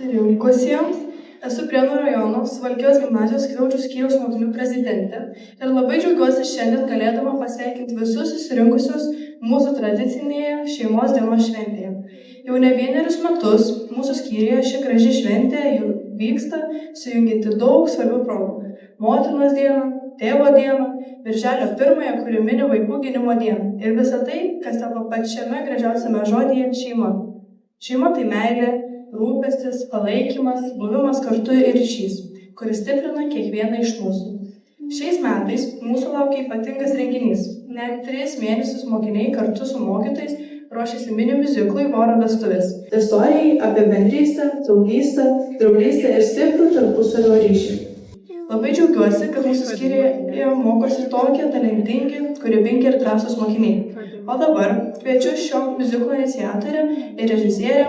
susirinkusiems. Esu Prienų rajono Suvalkijos gimnazijos skriaudžių skyriaus mokinių prezidentė ir labai džiaugiuosi šiandien galėdama pasveikinti visus susirinkusius mūsų tradicinėje šeimos dienos šventėje. Jau ne vienerius metus mūsų skyriuje ši graži šventė vyksta, sujungianti daug svarbių progų. Motinos dieną, tėvo dieną, Birželio 1-ąją, kuri mini vaikų gynimo dieną. Ir visa tai, kas telpa pačiame gražiausiame žodyje - šeima. Šeima tai meilė, rūpestis, palaikymas, buvimas kartu ir ryšys, kuris stiprina kiekvieną iš mūsų. Šiais metais mūsų laukia ypatingas renginys. Net 3 mėnesius mokiniai kartu su mokytojais ruošiasi mini miuziklui Voro vestuvės. Istorijai apie bendrystę, draugystę ir stiprų tarpusavio ryšį. Labai džiaugiuosi, kad mūsų skyriuje mokosi tokie talentingi, kūrybingi ir drąsūs mokiniai. O dabar kviečiu šio miuziklo iniciatorę ir režisierę,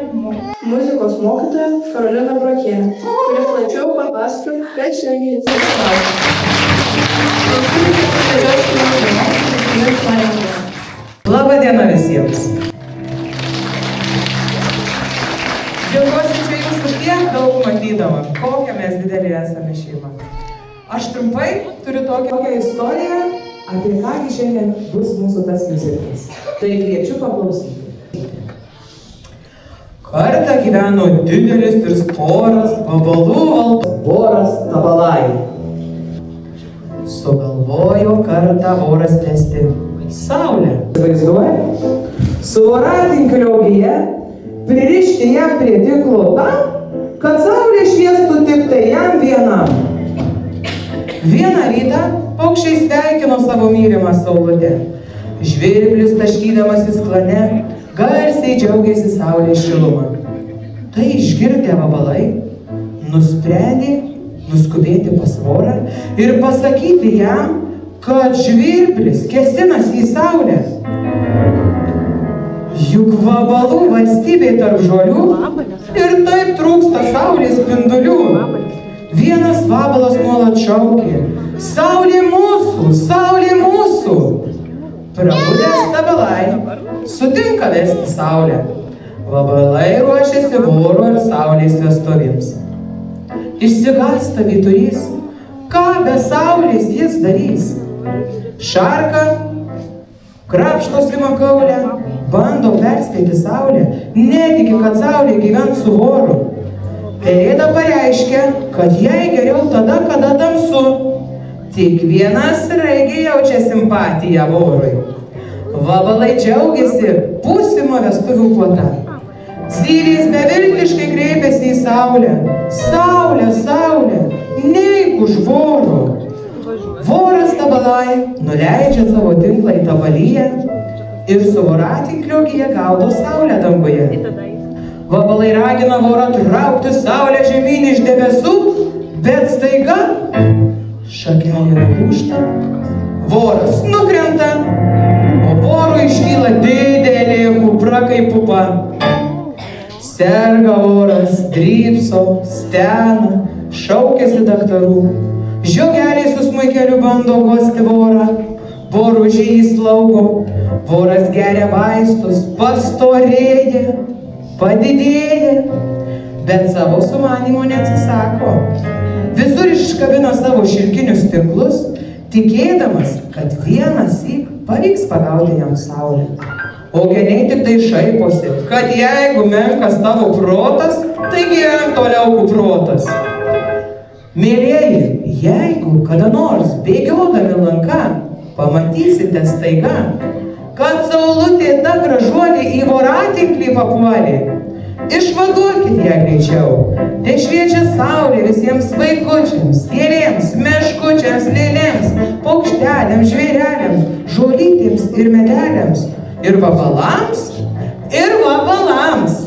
muzikos mokytoją Karoliną Brokienę, kuri plačiau papasakos, kas šiandien įsivaizduoja. Labą dieną visiems! Džiaugiuosi čia jūsų tiek daug matydama, kokią mes didelį esame šeimą. Aš trumpai turiu tokią istoriją, apie kągi šiandien bus mūsų tas miuziklas. Tai kviečiu paklausyti. Kartą gyveno didelis ir storas vabalų valdas voras Tabalai. Sugalvojo kartą voras vesti saulę. Vaizduoja? Su voratinklio gija pririšti ją prie tiklo tam, kad saulė šviestų tik tai jam vienam. Vieną rytą paukščiai sveikino savo mylimą saulutę. Žvirblis taškydamasis klane garsiai džiaugėsi saulės šilumą. Tai išgirdę vabalai nusprendė nuskubėti pas vorą ir pasakyti jam, kad žvirblis kėsinasi į saulę. Juk vabalų valstybė tarp žolių ir taip trūksta saulės spindulių. Vienas vabalas nuolat šaukė: saulė mūsų, saulė mūsų. Prabudęs Tabalai sutinka vesti saulę. Vabalai ruošiasi voro ir saulės vestuvėms. Išsigąsta vyturys, ką be saulės jis darys. Šarka krapštosi makaulę, bando perspėti saulę, netiki, kad saulė gyvens su voru. Pelėda pareiškia, kad jai geriau tada, kada tamsu. Tik vienas sraigė jaučia simpatiją vorui. Vabalai džiaugiasi būsimo vestuvių puota. Zylės beviltiškai kreipiasi į saulę. Saulė, saulė, neik už voro. Voras Tabalai nuleidžia savo tinklą į Tabalyje ir su voratinklio gija gaudo saulę danguje. Vabalai ragina vorą traukti saulę žemyn iš debesų, bet staiga šakelė nulūžta, voras nukrenta, o vorui iškyla didelė kupra kaip pupa. Serga voras, drypso, stena, šaukiasi daktarų. Žiogeliai su smuikeliu bando guosti vorą, boružiai jį slaugo, voras geria vaistus, pastorėja, padidėja, bet savo sumanimo neatsisako. Visur iškabina savo šilkinius tinklus, tikėdamas, kad vienąsyk pavyks pagauti jam saulę. O geniai tik tai šaiposi, kad jeigu menkas tavo protas, tai gyvenk toliau kuprotas. Mėlieji, jeigu kada nors bėgiodami lanka pamatysite staiga, kad saulutė ta gražuolė į voratinklį papuolė, išvaduokit ją greičiau. Te šviečia saulė visiems vaikučiams, gėlėms, meškučiams, lėlėms, paukšteliams, žvėreliams, žolytėms ir medeliams, ir vabalams, ir vabalams.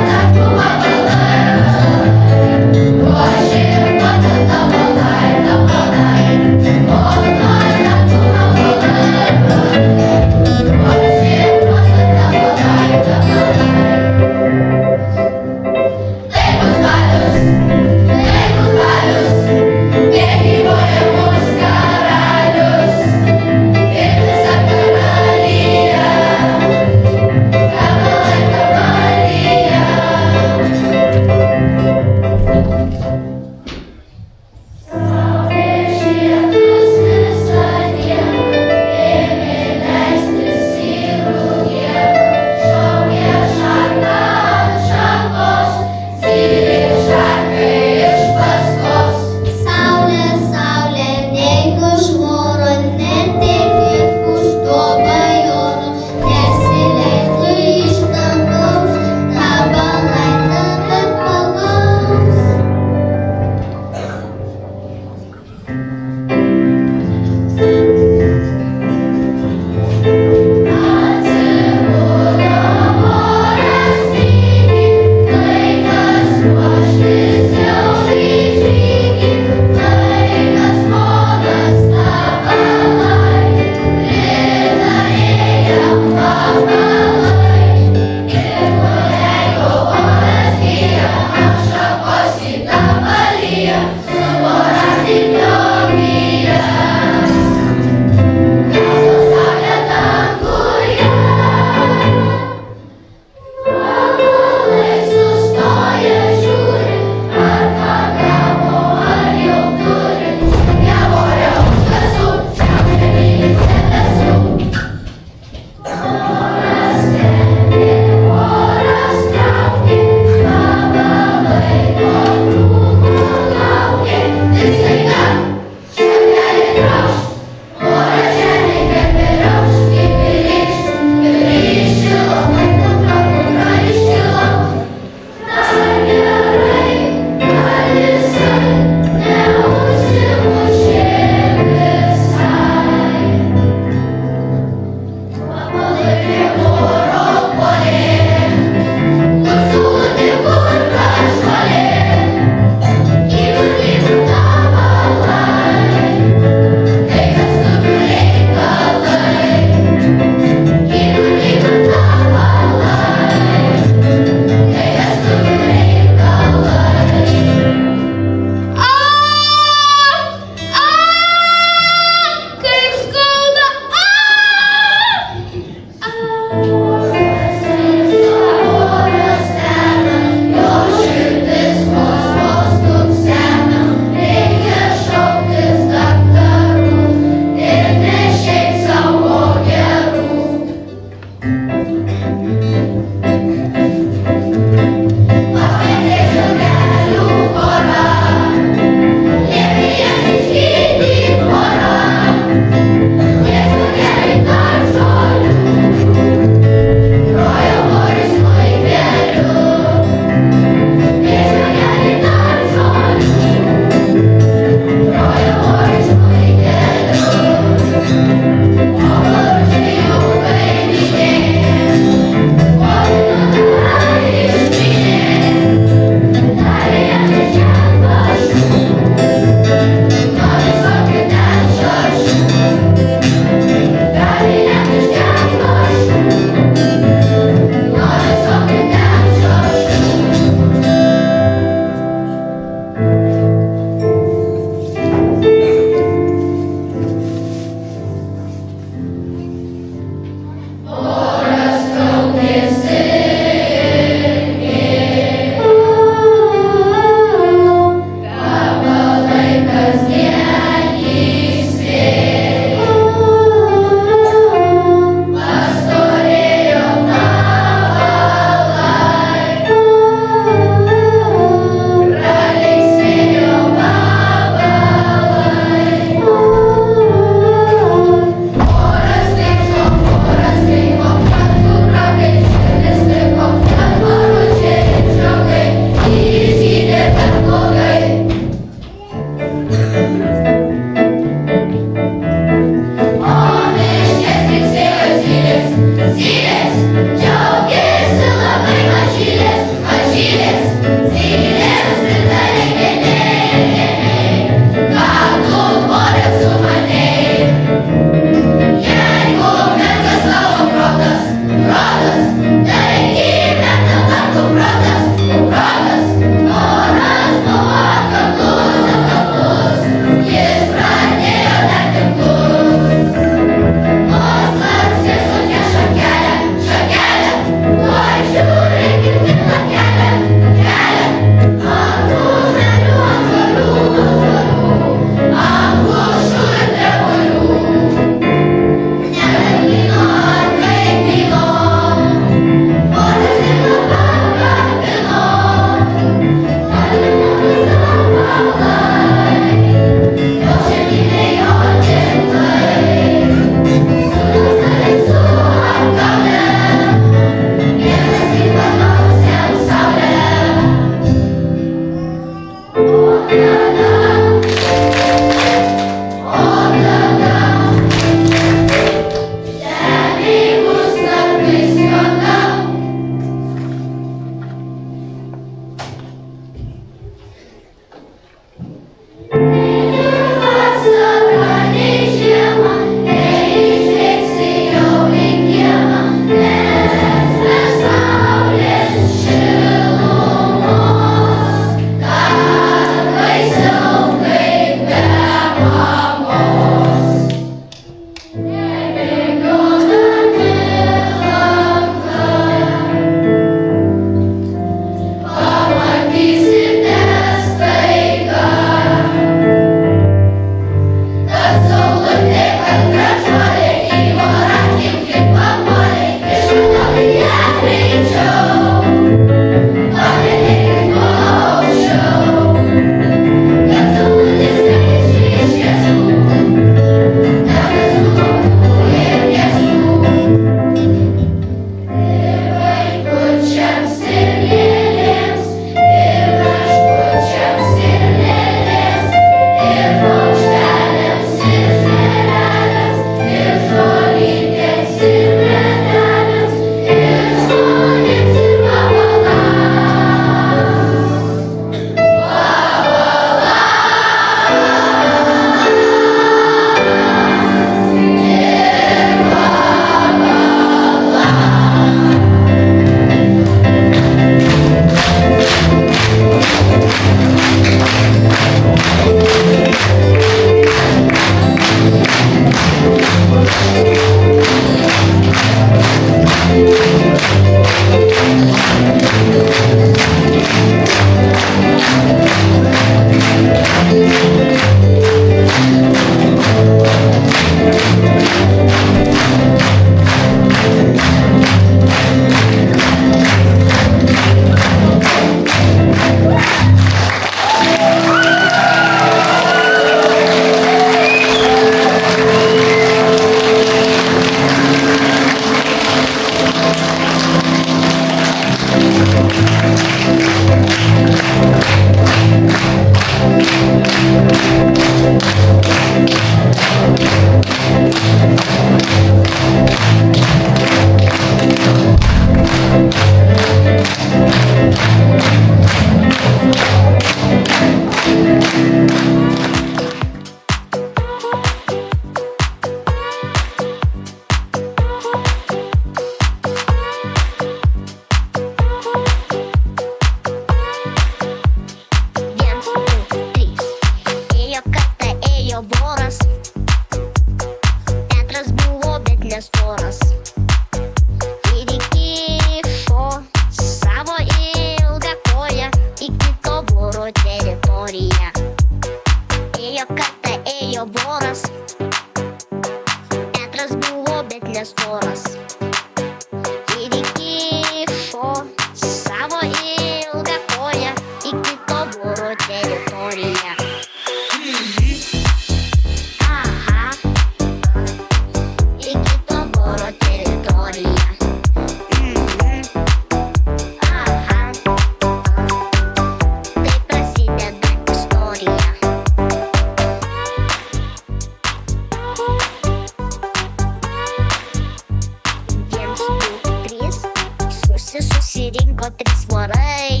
visi susirinko trys vorai.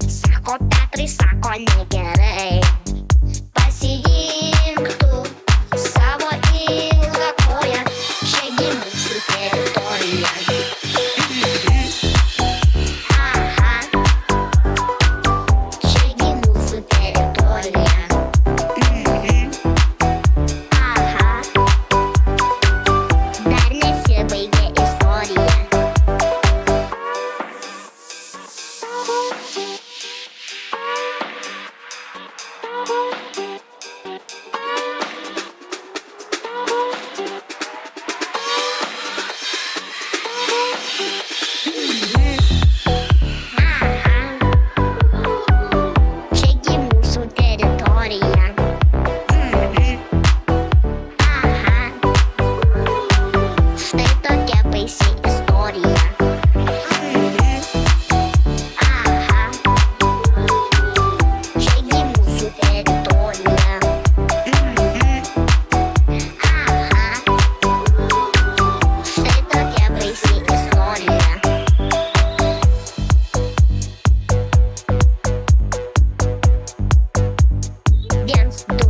Sako Petrai, sako negerai. Pasiimk tu savo ilgą koją, čiagi mūsų teritorija. Aha, čiagi mūsų teritorija. Aha, dar nesibaigė istorija. Čiagi mūsų teritorija. Aha, štai tokia baisi istorija. Aha, čiagi mūsų teritorija. Aha, štai tokia baisi istorija. 1, 2,